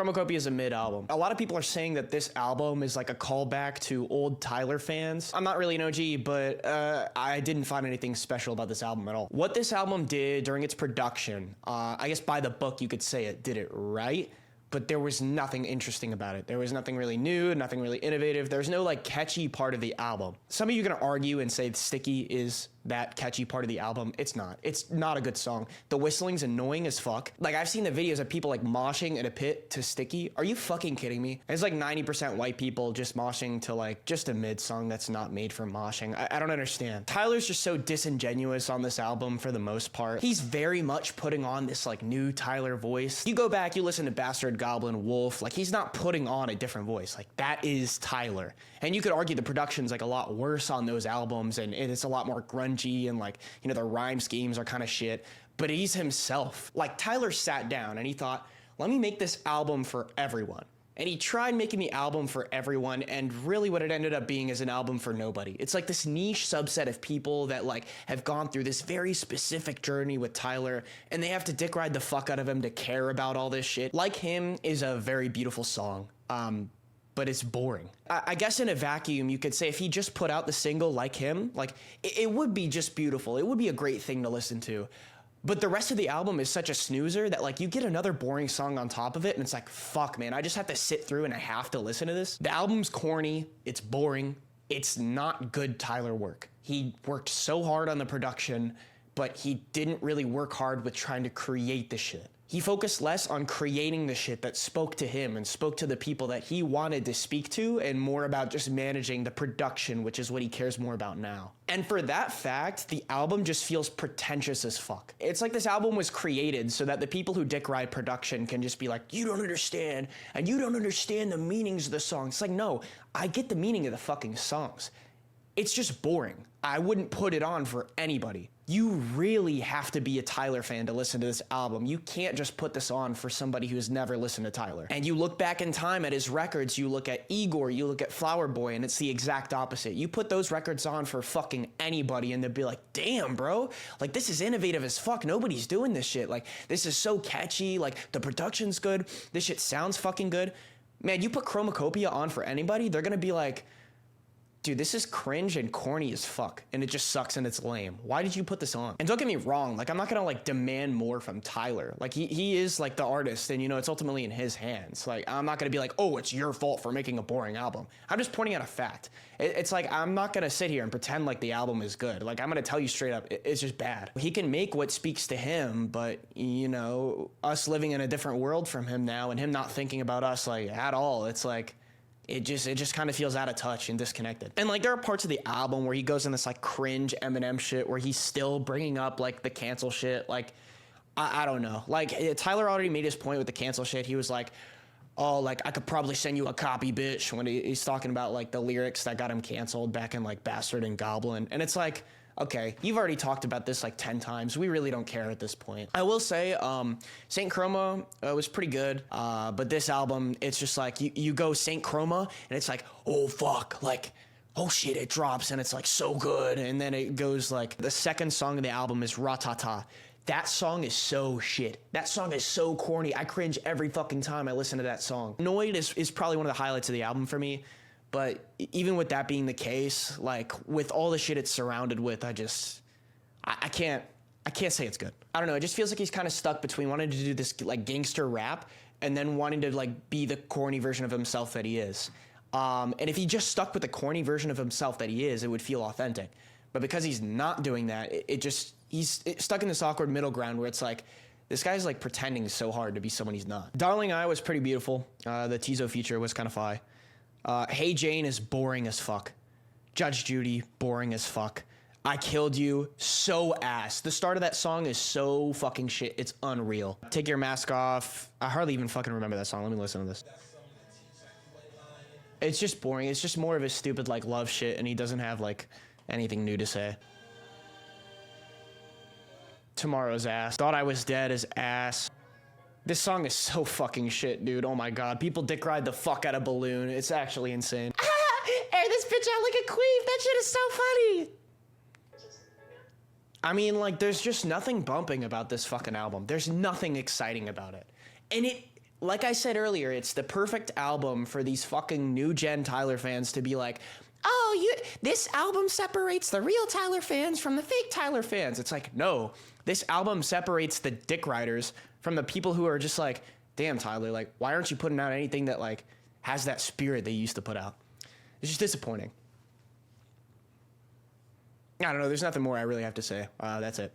Chromakopium is a mid album. A lot of people are saying that this album is like a callback to old Tyler fans. I'm not really an OG, but I didn't find anything special about this album at all. What this album did during its production, I guess by the book you could say it did it right, but there was nothing interesting about it. There was nothing really new, nothing really innovative. There's no like catchy part of the album. Some of you are gonna argue and say Sticky is that catchy part of the album. It's not. It's not a good song. The whistling's annoying as fuck. Like, I've seen the videos of people like moshing in a pit to Sticky. Are you fucking kidding me? It's like 90% white people just moshing to like just a mid song that's not made for moshing. I don't understand. Tyler's just so disingenuous on this album for the most part. He's very much putting on this like new Tyler voice. You go back, you listen to Bastard, Goblin, Wolf, like he's not putting on a different voice. Like that is Tyler. And you could argue the production's like a lot worse on those albums and it's a lot more grungy and like, you know, the rhyme schemes are kind of shit, but he's himself. Like Tyler sat down and he thought, let me make this album for everyone. And he tried making the album for everyone, and really what it ended up being is an album for nobody. It's like this niche subset of people that like have gone through this very specific journey with Tyler, and they have to dick ride the fuck out of him to care about all this shit. Like Him is a very beautiful song, but it's boring. I guess in a vacuum, you could say if he just put out the single Like Him, like it would be just beautiful. It would be a great thing to listen to. But the rest of the album is such a snoozer that like you get another boring song on top of it and it's like, fuck man, I just have to sit through and I have to listen to this. The album's corny, it's boring, it's not good Tyler work. He worked so hard on the production, but he didn't really work hard with trying to create the shit. He focused less on creating the shit that spoke to him and spoke to the people that he wanted to speak to, and more about just managing the production, which is what he cares more about now. And for that fact, the album just feels pretentious as fuck. It's like this album was created so that the people who dick ride production can just be like, you don't understand, and you don't understand the meanings of the songs. It's like, no, I get the meaning of the fucking songs. It's just boring. I wouldn't put it on for anybody. You really have to be a Tyler fan to listen to this album. You can't just put this on for somebody who's never listened to Tyler. And you look back in time at his records, you look at Igor, you look at Flower Boy, and it's the exact opposite. You put those records on for fucking anybody and they'll be like, damn, bro, like this is innovative as fuck. Nobody's doing this shit. Like this is so catchy. Like the production's good. This shit sounds fucking good. Man, you put Chromakopium on for anybody, they're gonna be like, dude, this is cringe and corny as fuck, and it just sucks and it's lame. Why did you put this on? And don't get me wrong, like I'm not gonna like demand more from Tyler. Like he is like the artist, and you know, it's ultimately in his hands. Like I'm not gonna be like, oh, it's your fault for making a boring album. I'm just pointing out a fact. It's like, I'm not gonna sit here and pretend like the album is good. Like I'm gonna tell you straight up, it's just bad. He can make what speaks to him, but you know, us living in a different world from him now and him not thinking about us like at all, it's like, it just kind of feels out of touch and disconnected. And like there are parts of the album where he goes in this like cringe Eminem shit where he's still bringing up like the cancel shit. Like, I don't know. Like Tyler already made his point with the cancel shit. He was like, oh, like I could probably send you a copy, bitch, when he's talking about like the lyrics that got him canceled back in like Bastard and Goblin. And it's like, okay, you've already talked about this like 10 times. We really don't care at this point. I will say, Saint Chroma was pretty good, but this album, it's just like, you go Saint Chroma, and it's like, oh fuck, like, oh shit, it drops, and it's like so good, and then it goes like, the second song of the album is Ratata. That song is so shit. That song is so corny. I cringe every fucking time I listen to that song. Noid is probably one of the highlights of the album for me. But even with that being the case, like with all the shit it's surrounded with, I can't say it's good. I don't know. It just feels like he's kind of stuck between wanting to do this like gangster rap and then wanting to like be the corny version of himself that he is. And if he just stuck with the corny version of himself that he is, it would feel authentic. But because he's not doing that, he's stuck in this awkward middle ground where it's like, this guy's like pretending so hard to be someone he's not. Darling I was pretty beautiful. The Tizo feature was kind of fire. Hey Jane is boring as fuck. Judge Judy, boring as fuck. I Killed You, so ass. The start of that song is so fucking shit. It's unreal. Take Your Mask Off. I hardly even fucking remember that song. Let me listen to this. It's just boring. It's just more of his stupid like love shit, and he doesn't have like anything new to say. Tomorrow's ass. Thought I Was Dead is ass. This song is so fucking shit, dude. Oh my god. People dick ride the fuck out of Balloon. It's actually insane. Air this bitch out like a queef. That shit is so funny. I mean, like, there's just nothing bumping about this fucking album. There's nothing exciting about it. And like I said earlier, it's the perfect album for these fucking new gen Tyler fans to be like, oh, this album separates the real Tyler fans from the fake Tyler fans. It's like, no, this album separates the dick riders from the people who are just like, damn, Tyler, like, why aren't you putting out anything that, like, has that spirit they used to put out? It's just disappointing. I don't know. There's nothing more I really have to say. That's it.